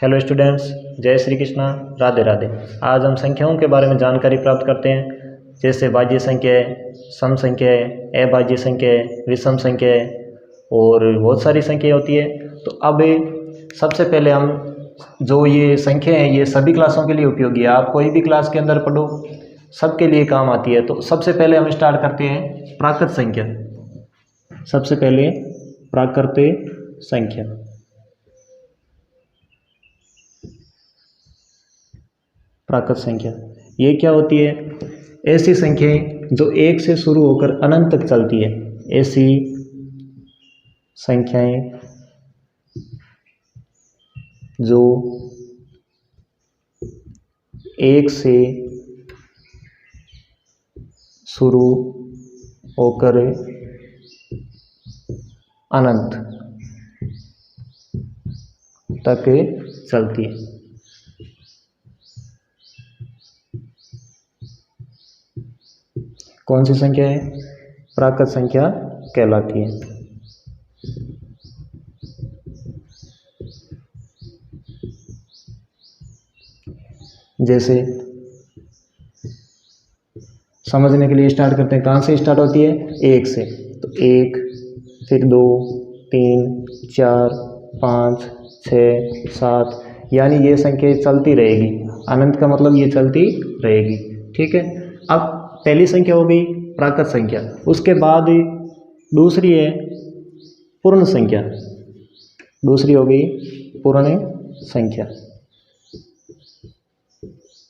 Hello students, जय श्री कृष्णा, राधे राधे। आज हम संख्याओं के बारे में जानकारी प्राप्त करते हैं, जैसे भाज्य संख्याएं, सम संख्याएं, अभाज्य संख्याएं, विषम संख्याएं और बहुत सारी संख्याएं होती है। तो अब सबसे पहले हम जो ये संख्याएं हैं ये सभी क्लासों के लिए उपयोगी है। आप कोई भी क्लास के अंदर पढ़ो, सबके लिए काम आती है। तो सबसे पहले हम स्टार्ट करते हैं प्राकृत संख्या। सबसे पहले प्राकृत संख्या। प्राकृत संख्या ये क्या होती है? ऐसी संख्याएं जो एक से शुरू होकर अनंत तक चलती है। ऐसी संख्याएं जो एक से शुरू होकर अनंत तक चलती है। कौन सी संख्या है? प्राकृत संख्या कहलाती है। जैसे समझने के लिए स्टार्ट करते हैं, कहाँ से स्टार्ट होती है? एक से। तो एक, फिर 2, 3, 4, 5, 6, 7, यानी ये संख्या चलती रहेगी। अनंत का मतलब ये चलती रहेगी। ठीक है। अब पहली संख्या हो गई प्राकृत संख्या। उसके बाद दूसरी है पूर्ण संख्या। दूसरी हो गई पूर्ण संख्या।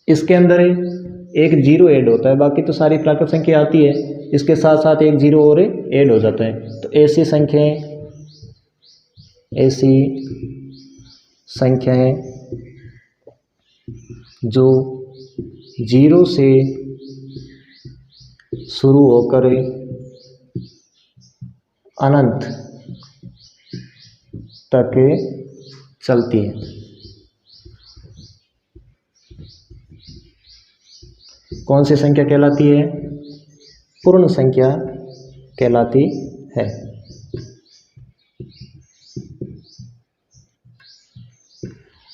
इसके अंदर एक जीरो ऐड होता है, बाकी तो सारी प्राकृत संख्या आती है, इसके साथ साथ एक जीरो और ऐड हो जाता है। तो ऐसी संख्याएं जो जीरो से शुरू होकर अनंत तक चलती है। कौन सी संख्या कहलाती है? पूर्ण संख्या कहलाती है।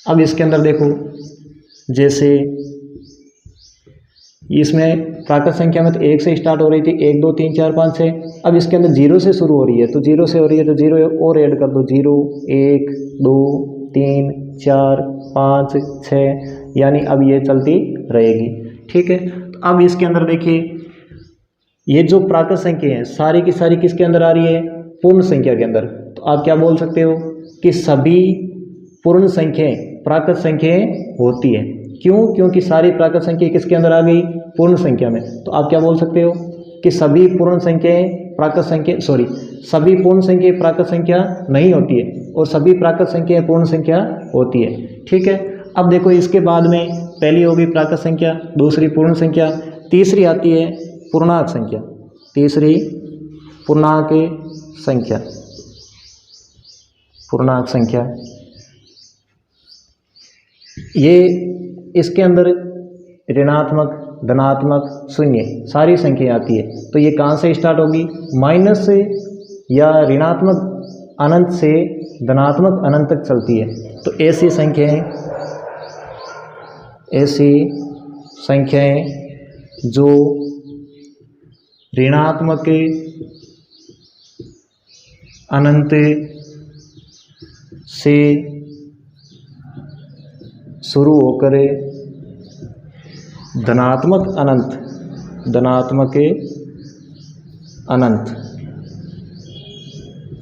अब इसके अंदर देखो, जैसे इसमें प्राकृत संख्या में तो एक से स्टार्ट हो रही थी, 1, 2, 3, 4, 5, 6। अब इसके अंदर जीरो से शुरू हो रही है, तो जीरो से हो रही है तो जीरो और ऐड कर दो। 0, 1, 2, 3, 4, 5, 6, यानी अब ये चलती रहेगी। ठीक है। तो अब इसके अंदर देखिए, ये जो प्राकृत संख्या है सारी की सारी किसके अंदर आ रही है? पूर्ण संख्या के अंदर। तो आप क्या बोल सकते हो कि सभी पूर्ण संख्याएं प्राकृत संख्याएं होती है। क्यों? क्योंकि सारी प्राकृत संख्या किसके अंदर आ गई? पूर्ण संख्या में। तो आप क्या बोल सकते हो कि सभी पूर्ण संख्याएं प्राकृत संख्या सभी पूर्ण संख्या प्राकृत संख्या नहीं होती है और सभी प्राकृत संख्या पूर्ण संख्या होती है। ठीक है। अब देखो, इसके बाद में पहली होगी प्राकृत संख्या, दूसरी पूर्ण संख्या, तीसरी आती है पूर्णांक संख्या। तीसरी पूर्णांक संख्या। पूर्णांक संख्या ये इसके अंदर ऋणात्मक, धनात्मक, शून्य सारी संख्या आती है। तो ये कहाँ से स्टार्ट होगी? माइनस से या ऋणात्मक अनंत से धनात्मक अनंत तक चलती है। तो ऐसी संख्याएं जो ऋणात्मक अनंत से शुरू होकर धनात्मक अनंत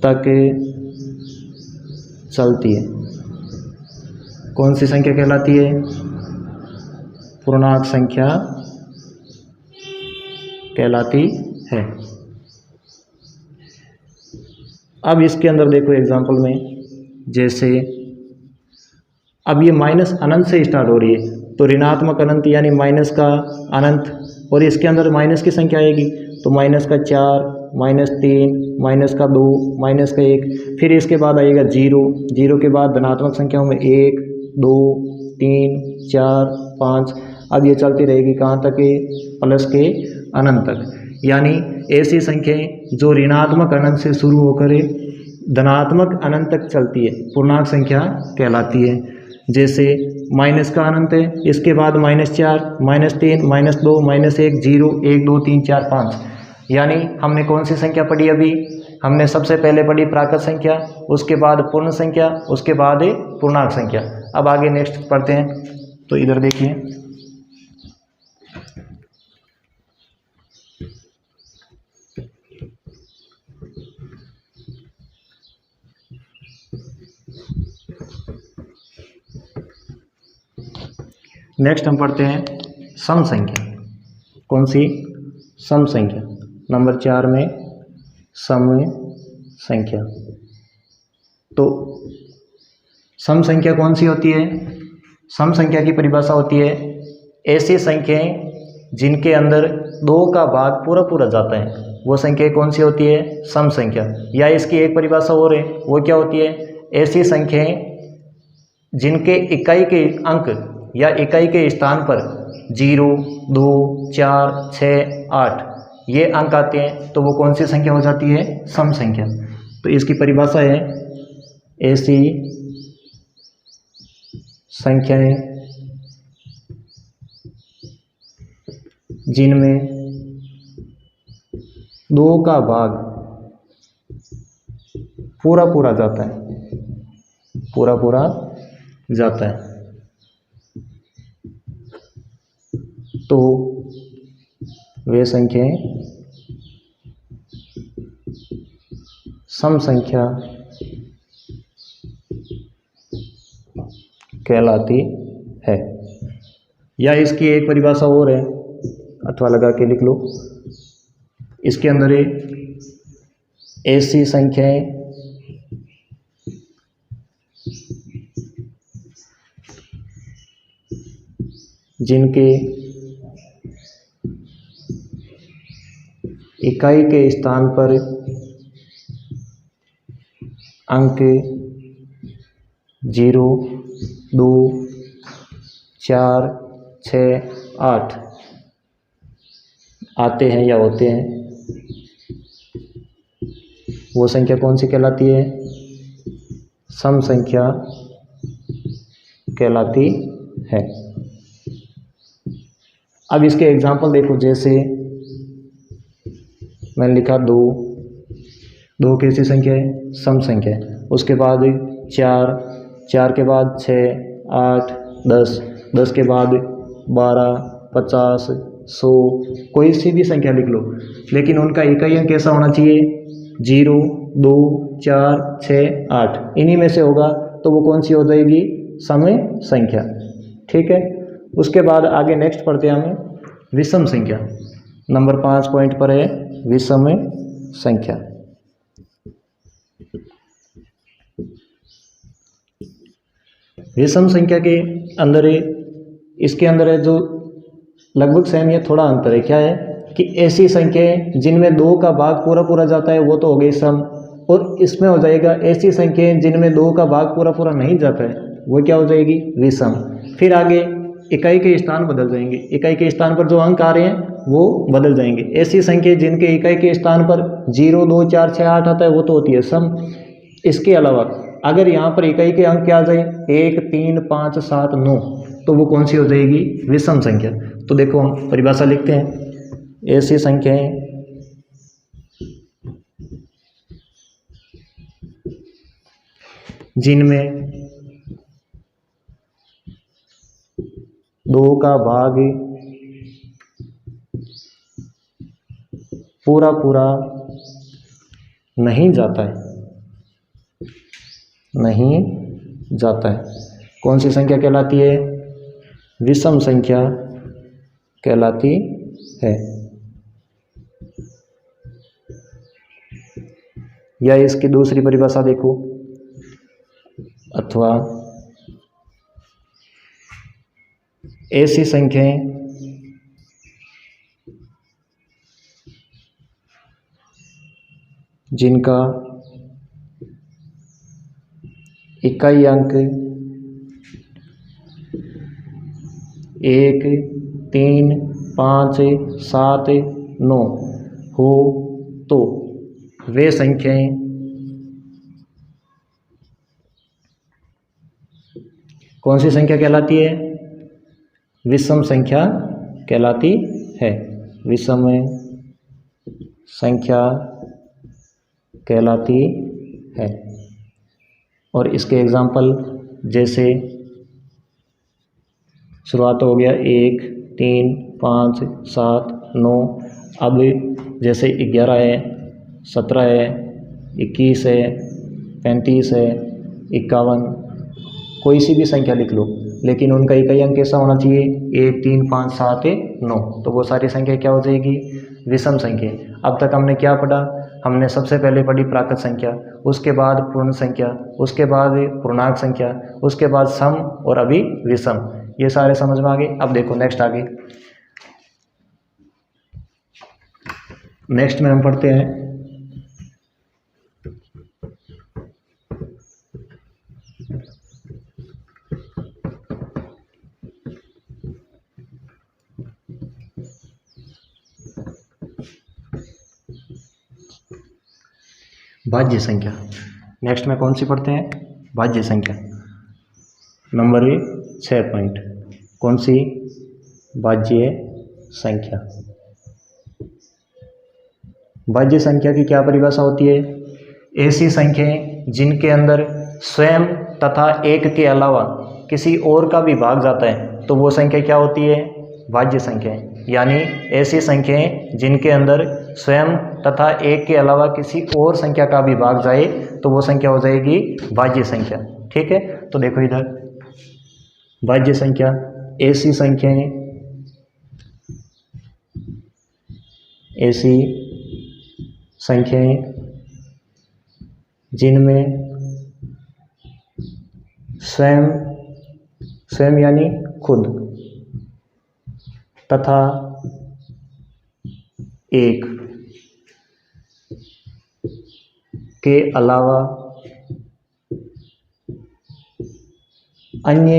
तक चलती है। कौन सी संख्या कहलाती है? पूर्णांक संख्या कहलाती है। अब इसके अंदर देखो एग्जांपल में, जैसे अब ये माइनस अनंत से स्टार्ट हो रही है, तो ऋणात्मक अनंत यानी माइनस का अनंत, और इसके अंदर माइनस की संख्या आएगी तो माइनस का 4, -3, -2, -1, फिर इसके बाद आएगा 0, 0 के बाद धनात्मक संख्याओं में 1, 2, 3, 4, 5। अब ये चलती रहेगी कहाँ तक? प्लस के अनंत तक। यानी ऐसी संख्याएं जो ऋणात्मक अनंत से शुरू होकर धनात्मक अनंत तक चलती है पूर्णांक संख्या कहलाती है। जैसे माइनस का अनंत है, इसके बाद -4, -3, -2, -1, 0, 1, 2, 3, 4, 5। यानी हमने कौन सी संख्या पढ़ी अभी? हमने सबसे पहले पढ़ी प्राकृत संख्या, उसके बाद पूर्ण संख्या, उसके बाद पूर्णांक संख्या। अब आगे नेक्स्ट पढ़ते हैं, तो इधर देखिए। नेक्स्ट हम पढ़ते हैं सम संख्या। कौन सी? सम संख्या। नंबर 4 में सम संख्या। तो सम संख्या कौन सी होती है? सम संख्या की परिभाषा होती है ऐसी संख्याएं जिनके अंदर 2 का भाग पूरा पूरा जाता है, वो संख्या कौन सी होती है? सम संख्या। या इसकी एक परिभाषा और है, वो क्या होती है? ऐसी संख्याएं जिनके इकाई के अंक या इकाई के स्थान पर 0, 2, 4, 6, 8 ये अंक आते हैं, तो वो कौन सी संख्या हो जाती है? सम संख्या। तो इसकी परिभाषा है ऐसी संख्याएं जिनमें 2 का भाग पूरा पूरा जाता है, पूरा पूरा जाता है, तो वे संख्याएं सम संख्या कहलाती है। या इसकी एक परिभाषा और है, अथवा लगा के लिख लो। इसके अंदर ऐसी संख्याएं जिनके इकाई के स्थान पर अंक 0, 2, 4, 6, 8 आते हैं या होते हैं, वो संख्या कौन सी कहलाती है? सम संख्या कहलाती है। अब इसके एग्जाम्पल देखो, जैसे मैंने लिखा 2, 2 कैसी संख्या है? सम संख्या है। उसके बाद 4, 4 के बाद 6, 8, 10, 10 के बाद 12, 50, 100, कोई सी भी संख्या लिख लो, लेकिन उनका इकाई अंक कैसा होना चाहिए? 0, 2, 4, 6, 8 इन्हीं में से होगा, तो वो कौन सी हो जाएगी? सम संख्या। ठीक है। उसके बाद आगे नेक्स्ट पढ़ते हैं हमें विषम संख्या। नंबर 5 पॉइंट पर है विषम संख्या। विषम संख्या के अंदर इसके अंदर है जो लगभग सेम है, थोड़ा अंतर है। क्या है कि ऐसी संख्याएं जिनमें 2 का भाग पूरा पूरा जाता है, वो तो हो गई सम, और इसमें हो जाएगा ऐसी संख्याएं जिनमें 2 का भाग पूरा पूरा नहीं जाता है, वो क्या हो जाएगी? विषम। फिर आगे इकाई के स्थान बदल जाएंगे, इकाई के स्थान पर जो अंक आ रहे हैं वो बदल जाएंगे। ऐसी संख्या जिनके इकाई के स्थान पर 0, 2, 4, 6, 8 आता है, वो तो होती है सम। इसके अलावा अगर यहाँ पर इकाई के अंक क्या आ जाए? 1, 3, 5, 7, 9, तो वो कौन सी हो जाएगी? विषम संख्या। तो देखो हम परिभाषा लिखते हैं। ऐसी संख्याएं जिनमें 2 का भाग पूरा पूरा नहीं जाता है, नहीं जाता है, कौन सी संख्या कहलाती है? विषम संख्या कहलाती है। या इसकी दूसरी परिभाषा देखो, अथवा ऐसी संख्याएं जिनका इकाई अंक 1, 3, 5, 7, 9 हो, तो वे संख्याएं कौन सी संख्या कहलाती है? विषम संख्या कहलाती है, विषम संख्या कहलाती है। और इसके एग्जाम्पल जैसे शुरुआत हो गया 1, 3, 5, 7, 9, अब जैसे 11 है, 17 है, 21 है, 35 है, 51, कोई सी भी संख्या लिख लो, लेकिन उनका इकाई अंक कैसा होना चाहिए? 1, 3, 5, 7, 9। तो वो सारी संख्या क्या हो जाएगी? विषम संख्या। अब तक हमने क्या पढ़ा? हमने सबसे पहले पढ़ी प्राकृत संख्या, उसके बाद पूर्ण संख्या, उसके बाद पूर्णांक संख्या, उसके बाद सम और अभी विषम। ये सारे समझ में आ गए। अब देखो नेक्स्ट आगे, नेक्स्ट में हम पढ़ते हैं भाज्य संख्या। नेक्स्ट में कौन सी पढ़ते हैं? भाज्य संख्या। नंबर 6 पॉइंट, कौन सी? भाज्य संख्या। भाज्य संख्या की क्या परिभाषा होती है? ऐसी संख्याएं जिनके अंदर स्वयं तथा एक के अलावा किसी और का भी भाग जाता है, तो वो संख्या क्या होती है? भाज्य संख्याएं। यानी ऐसी संख्याएं जिनके अंदर स्वयं तथा एक के अलावा किसी और संख्या का भी भाग जाए, तो वो संख्या हो जाएगी भाज्य संख्या। ठीक है, तो देखो इधर भाज्य संख्या, ऐसी संख्याएं, ऐसी संख्याएं जिनमें स्वयं यानी खुद तथा एक के अलावा अन्य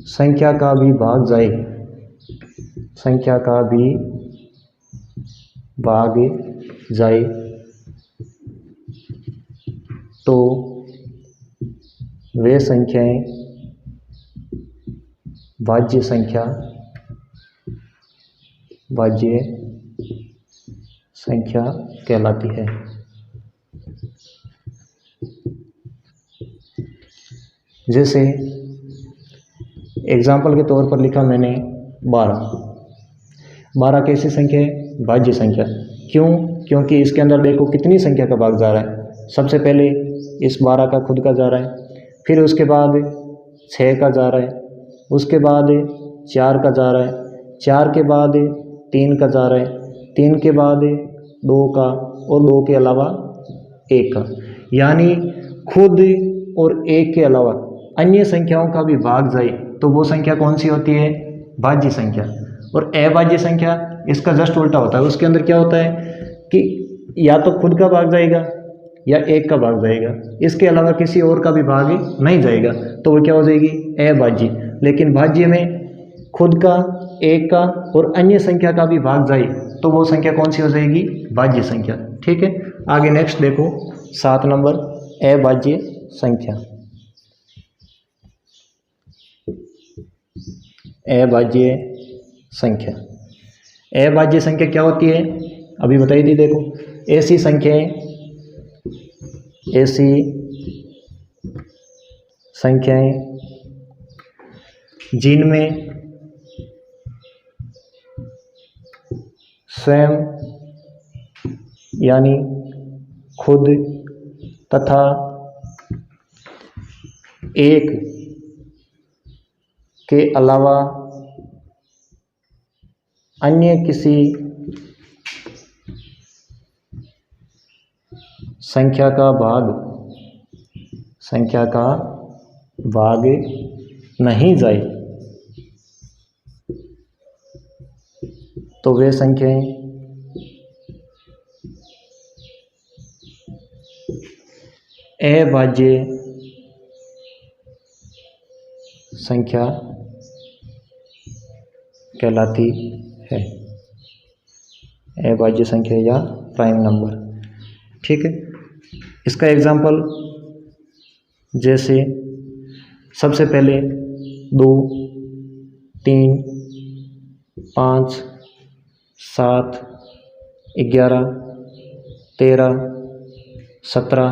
संख्या का भी भाग जाए, संख्या का भी भाग जाए, तो वे संख्याएं भाज्य संख्या, भाज्य संख्या कहलाती है। जैसे एग्जाम्पल के तौर पर लिखा मैंने 12 कैसी संख्या है? भाज्य संख्या। क्यों? क्योंकि इसके अंदर देखो कितनी संख्या का भाग जा रहा है। सबसे पहले इस 12 का खुद का जा रहा है, फिर उसके बाद 6 का जा रहा है, उसके बाद 4 का जा रहा है, 4 के बाद 3 का जा रहा है, 3 के बाद 2 का, और 2 के अलावा 1 का। यानी खुद और 1 के अलावा अन्य संख्याओं का भी भाग जाए, तो वो संख्या कौन सी होती है? भाज्य संख्या। और अभाज्य संख्या इसका जस्ट उल्टा होता है। उसके अंदर क्या होता है कि या तो खुद का भाग जाएगा या 1 का भाग जाएगा, इसके अलावा किसी और का भी भाग नहीं जाएगा, तो वो क्या हो जाएगी? अभाज्य। लेकिन भाज्य में खुद का, 1 का और अन्य संख्या का भी भाग जाए, तो वो संख्या कौन सी हो जाएगी? भाज्य संख्या। ठीक है, आगे नेक्स्ट देखो 7 नंबर, अभाज्य संख्या। अभाज्य संख्या। अभाज्य संख्या क्या होती है? अभी बताई थी। देखो ऐसी संख्याएं, ऐसी संख्याएं जिनमें स्वयं यानी खुद तथा एक के अलावा अन्य किसी संख्या का भाग नहीं जाए, तो वे संख्याएं अभाज्य संख्या कहलाती है। अभाज्य संख्या या प्राइम नंबर। ठीक है, इसका एग्जाम्पल जैसे सबसे पहले 2 3 5 7 11 13 17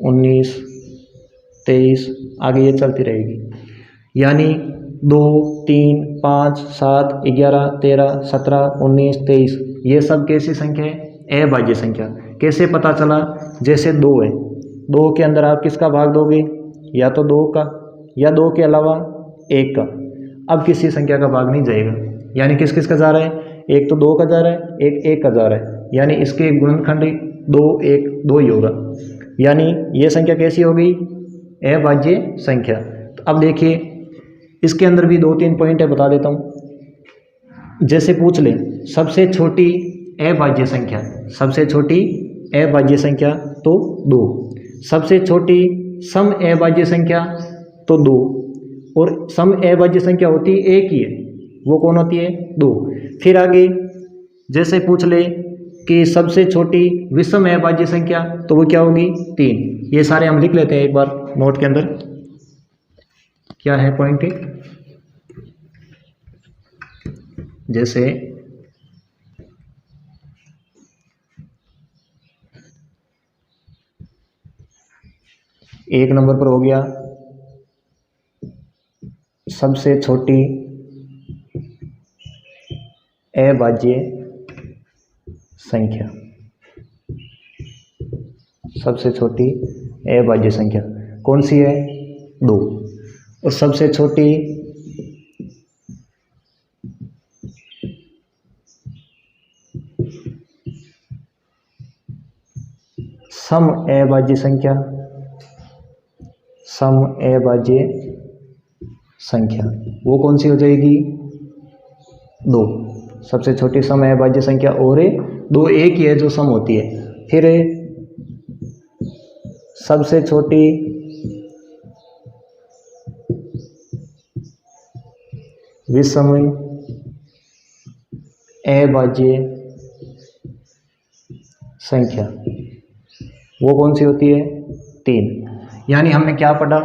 19 23 आगे ये चलती रहेगी। यानी 2 3 5 7 11 13 17 19 23 ये सब कैसी संख्या है? अभाज्य संख्या। कैसे पता चला? जैसे 2 है, 2 के अंदर आप किसका भाग दोगे? या तो 2 का या 2 के अलावा 1 का। अब किसी संख्या का भाग नहीं जाएगा। यानी किस किस का जा रहा है? एक तो 2 का जा रहा है, एक 1 का जा रहा है। यानी इसके गुणनखंड 2 1 2 ही होगा। यानी ये संख्या कैसी हो गई? अभाज्य संख्या। तो अब देखिए इसके अंदर भी 2-3 पॉइंट है, बता देता हूँ। जैसे पूछ ले सबसे छोटी अभाज्य संख्या, सबसे छोटी अभाज्य संख्या तो 2, सबसे छोटी सम अभाज्य संख्या तो 2, और सम अभाज्य संख्या होती है एक ही है, वो कौन होती है? 2। फिर आगे जैसे पूछ ले कि सबसे छोटी विषम अभाज्य संख्या तो वो क्या होगी? 3। ये सारे हम लिख लेते हैं एक बार नोट के अंदर। क्या है पॉइंट? जैसे एक नंबर पर हो गया सबसे छोटी अभाज्य संख्या, सबसे छोटी अभाज्य संख्या कौन सी है? 2। और सबसे छोटी सम अभाज्य संख्या, सम अभाज्य संख्या वो कौन सी हो जाएगी? 2। सबसे छोटी सम अभाज्य संख्या और 2 एक ही है जो सम होती है। फिर सबसे छोटी विषम अभाज्य संख्या वो कौन सी होती है? 3। यानी हमने क्या पढ़ा?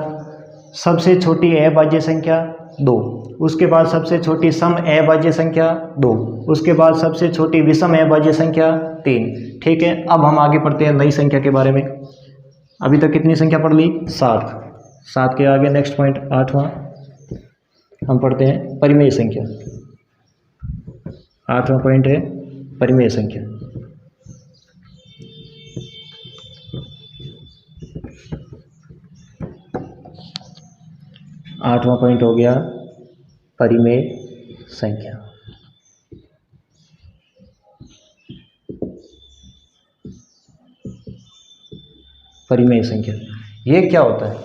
सबसे छोटी अभाज्य संख्या 2, उसके बाद सबसे छोटी सम अभाज्य संख्या 2, उसके बाद सबसे छोटी विषम अभाज्य संख्या 3। ठीक है, अब हम आगे पढ़ते हैं नई संख्या के बारे में। अभी तक कितनी संख्या पढ़ ली? 7। 7 के आगे नेक्स्ट पॉइंट 8वां हम पढ़ते हैं परिमेय संख्या। 8वां पॉइंट है परिमेय संख्या। आठवां पॉइंट हो गया परिमेय संख्या। परिमेय संख्या ये क्या होता है?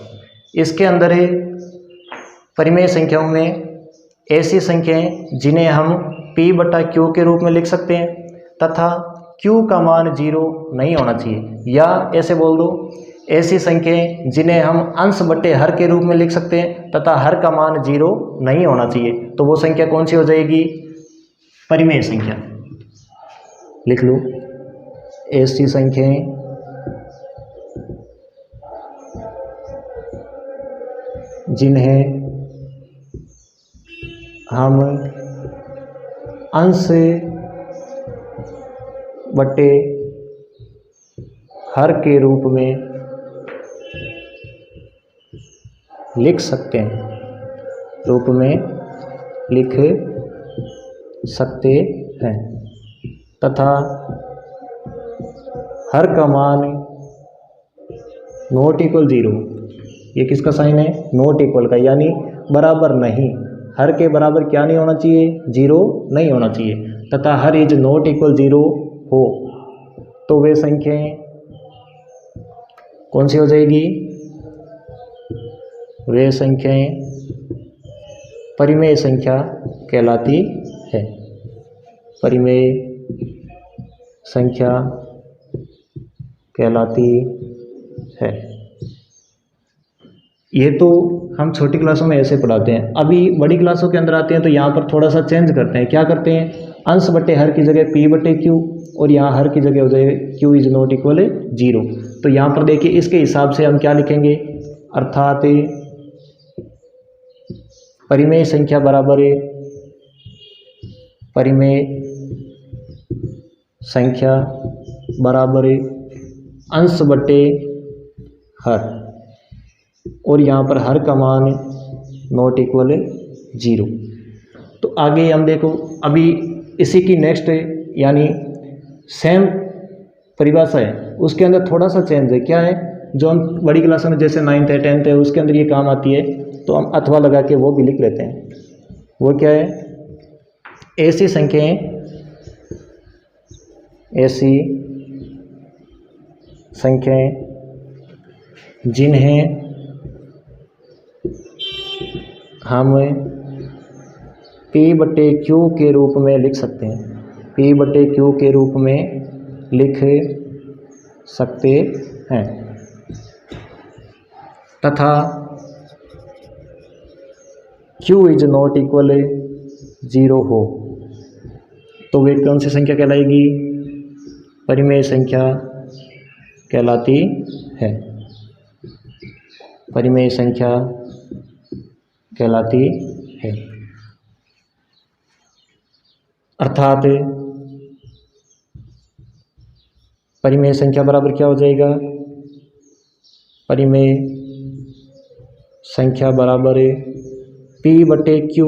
इसके अंदर है परिमेय संख्याओं में ऐसी संख्याएं जिन्हें हम P/Q के रूप में लिख सकते हैं तथा Q का मान 0 नहीं होना चाहिए, या ऐसे बोल दो ऐसी संख्याएं जिन्हें हम अंश बट्टे हर के रूप में लिख सकते हैं तथा हर का मान 0 नहीं होना चाहिए। तो वो संख्या कौन सी हो जाएगी? परिमेय संख्या। लिख लो ऐसी संख्याएं जिन्हें हम अंश बट्टे हर के रूप में लिख सकते हैं, रूप में लिख सकते हैं तथा हर का मान नॉट इक्वल 0। ये किसका साइन है? नॉट इक्वल का, यानी बराबर नहीं। हर के बराबर क्या नहीं होना चाहिए? 0 नहीं होना चाहिए तथा हर इज नॉट इक्वल 0 हो तो वे संख्याएं कौन सी हो जाएगी? वे संख्याएं परिमेय संख्या कहलाती है। परिमेय संख्या कहलाती है। ये तो हम छोटी क्लासों में ऐसे पढ़ाते हैं। अभी बड़ी क्लासों के अंदर आते हैं तो यहाँ पर थोड़ा सा चेंज करते हैं। क्या करते हैं? अंश बट्टे हर की जगह P/Q और यहाँ हर की जगह हो जाएगा Q इज नॉट इक्वल 0। तो यहाँ पर देखिए इसके हिसाब से हम क्या लिखेंगे? अर्थात परिमेय संख्या बराबर है परिमेय संख्या बराबर है अंश बटे हर, और यहाँ पर हर का मान नॉट इक्वल 0। तो आगे हम देखो, अभी इसी की नेक्स्ट यानी सेम परिभाषा है, उसके अंदर थोड़ा सा चेंज है। क्या है, जो हम बड़ी क्लास में जैसे 9th है 10th है उसके अंदर ये काम आती है, तो हम अथवा लगा के वो भी लिख लेते हैं। वो क्या है, ऐसी संख्याएं, ऐसी संख्याएं जिन्हें हम P/Q के रूप में लिख सकते हैं, P/Q के रूप में लिख सकते हैं, तथा Q इज नॉट इक्वल 0 हो तो वे कौन सी संख्या कहलाएगी, परिमेय संख्या कहलाती है, परिमेय संख्या कहलाती है। अर्थात परिमेय संख्या बराबर क्या हो जाएगा, परिमेय संख्या बराबर P/Q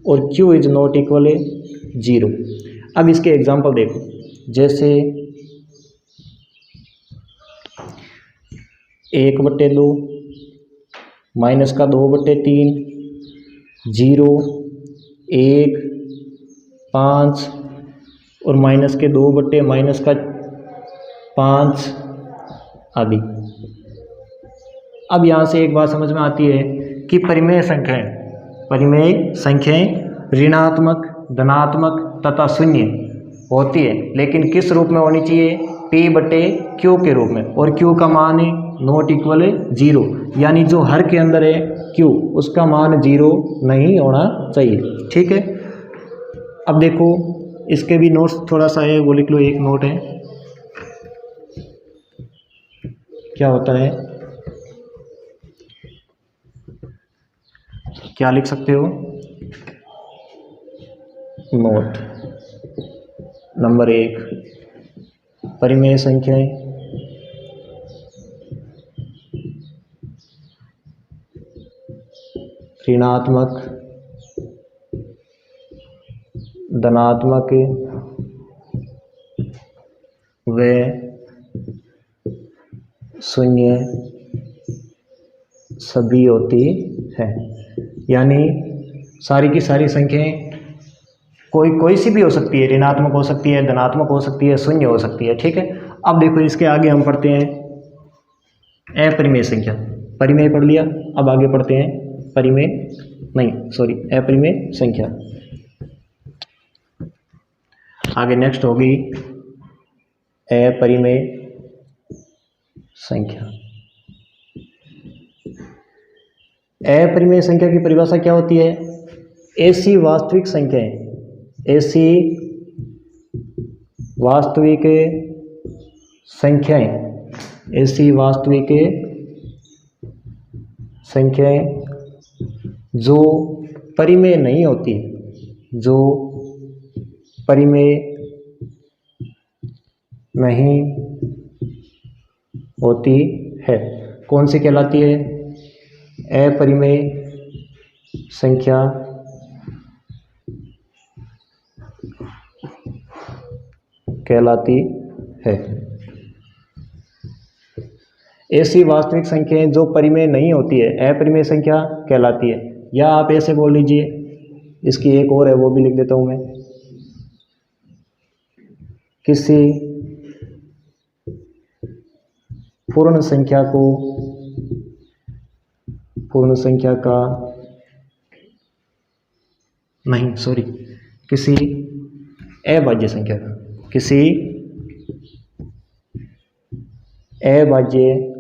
और Q इज नॉट इक्वल 0। अब इसके एग्जाम्पल देखो, जैसे 1/2 माइनस का 2/3, 0, 1, 5 और माइनस के 2 माइनस का 5 आदि। अब यहाँ से एक बात समझ में आती है कि परिमेय संख्याएं ऋणात्मक, धनात्मक तथा शून्य होती है, लेकिन किस रूप में होनी चाहिए, P/Q के रूप में, और Q का मान नॉट इक्वल 0, यानी जो हर के अंदर है Q उसका मान 0 नहीं होना चाहिए। ठीक है, अब देखो इसके भी नोट्स थोड़ा सा है, वो लिख लो। एक नोट है, क्या होता है, क्या लिख सकते हो, नोट नंबर 1, परिमेय संख्याएं ऋणात्मक, धनात्मक व शून्य सभी होती है, यानी सारी की सारी संख्याएं कोई सी भी हो सकती है, ऋणात्मक हो सकती है, धनात्मक हो सकती है, शून्य हो सकती है। ठीक है, अब देखो इसके आगे हम पढ़ते हैं अपरिमेय संख्या, परिमेय पढ़ लिया, अब आगे पढ़ते हैं अपरिमेय संख्या। आगे नेक्स्ट होगी अपरिमेय संख्या। अपरिमेय संख्या की परिभाषा क्या होती है, ऐसी वास्तविक संख्याएं, ऐसी वास्तविक संख्याएं, ऐसी वास्तविक संख्याएं जो परिमेय नहीं होती, जो परिमेय नहीं होती है, कौन सी कहलाती है, अपरिमेय संख्या कहलाती है। ऐसी वास्तविक संख्याएं जो परिमेय नहीं होती है अपरिमेय संख्या कहलाती है, या आप ऐसे बोल लीजिए, इसकी एक और है वो भी लिख देता हूं मैं, किसी पूर्ण संख्या का किसी अभाज्य संख्या का, किसी अभाज्य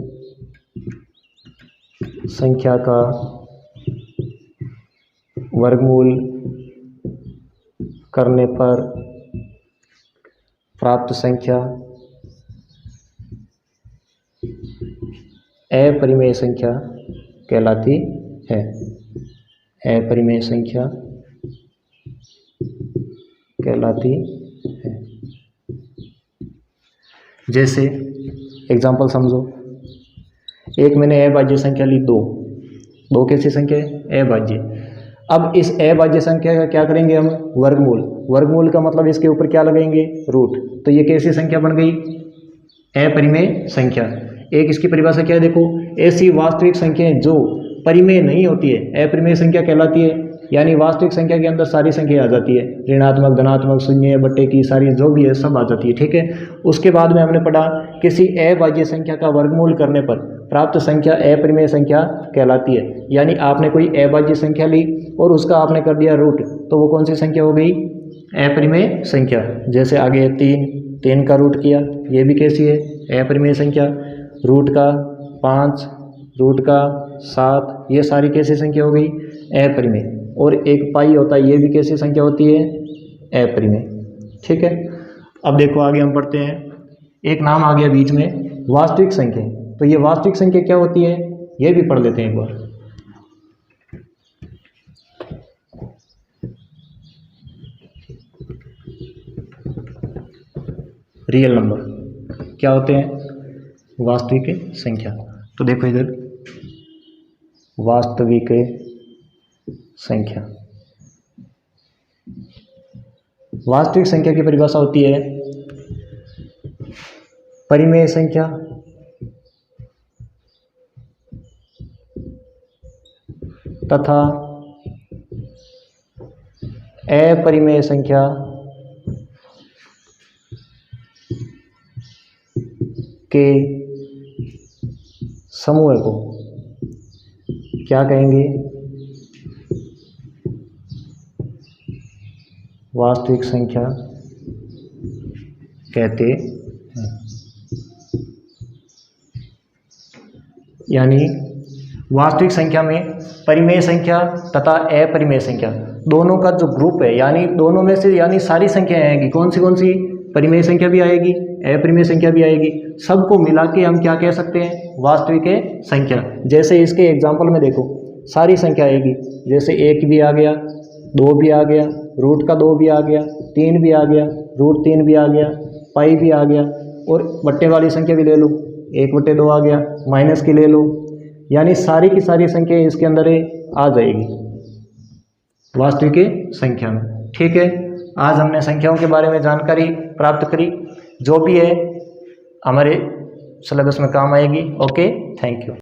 संख्या का वर्गमूल करने पर प्राप्त संख्या अपरिमेय संख्या कहलाती है। अपरिमेय संख्या कहलाती है। जैसे एग्जाम्पल समझो, एक मैंने अभाज्य संख्या ली 2, 2 कैसी संख्या है? अभाज्य। अब इस अभाज्य संख्या का क्या करेंगे हम? वर्गमूल। वर्गमूल का मतलब इसके ऊपर क्या लगाएंगे? रूट। तो ये कैसी संख्या बन गई? अपरिमेय संख्या। एक इसकी परिभाषा क्या है देखो, ऐसी वास्तविक संख्याएं जो परिमेय नहीं होती है अपरिमेय संख्या कहलाती है। यानी वास्तविक संख्या के अंदर सारी संख्या आ जाती है, ऋणात्मक, धनात्मक, शून्य, बट्टे की सारी जो भी है सब आ जाती है, ठीक है। उसके बाद में हमने पढ़ा किसी अभाज्य संख्या का वर्गमूल करने पर प्राप्त संख्या अपरिमेय संख्या कहलाती है। यानी आपने कोई अभाज्य संख्या ली और उसका आपने कर दिया रूट, तो वो कौन सी संख्या हो गई? अपरिमेय संख्या। जैसे आगे 3 का रूट किया, ये भी कैसी है? अपरिमेय संख्या। रूट का 5, रूट का 7, ये सारी कैसी संख्या हो गई? अपरिमेय। और एक पाई होता है, ये भी कैसी संख्या होती है? अपरिमेय, ठीक है। अब देखो आगे हम पढ़ते हैं, एक नाम आ गया बीच में, वास्तविक संख्या। तो ये वास्तविक संख्या क्या होती है ये भी पढ़ लेते हैं एक बार। रियल नंबर क्या होते हैं? वास्तविक संख्या। तो देखो इधर, वास्तविक संख्या। वास्तविक संख्या की परिभाषा होती है परिमेय संख्या तथा अपरिमेय संख्या के समूह को क्या कहेंगे? वास्तविक संख्या कहते हैं। यानी वास्तविक संख्या में परिमेय संख्या तथा अपरिमेय संख्या दोनों का जो ग्रुप है, यानी दोनों में से यानी सारी संख्याएं आएगी। कौन सी? परिमेय संख्या भी आएगी, अपरिमेय संख्या भी आएगी। सबको मिला के हम क्या कह सकते हैं? वास्तविक संख्या। जैसे इसके एग्जाम्पल में देखो, सारी संख्या आएगी। जैसे 1 भी आ गया, 2 भी आ गया, रूट का 2 भी आ गया, 3 भी आ गया, रूट 3 भी आ गया, पाई भी आ गया, और बट्टे वाली संख्या भी ले लो, 1/2 आ गया, माइनस की ले लो। यानी सारी की सारी संख्या इसके अंदर आ जाएगी वास्तविक संख्या में, ठीक है। आज हमने संख्याओं के बारे में जानकारी प्राप्त करी, जो भी है हमारे सिलेबस में काम आएगी। Okay, thank you.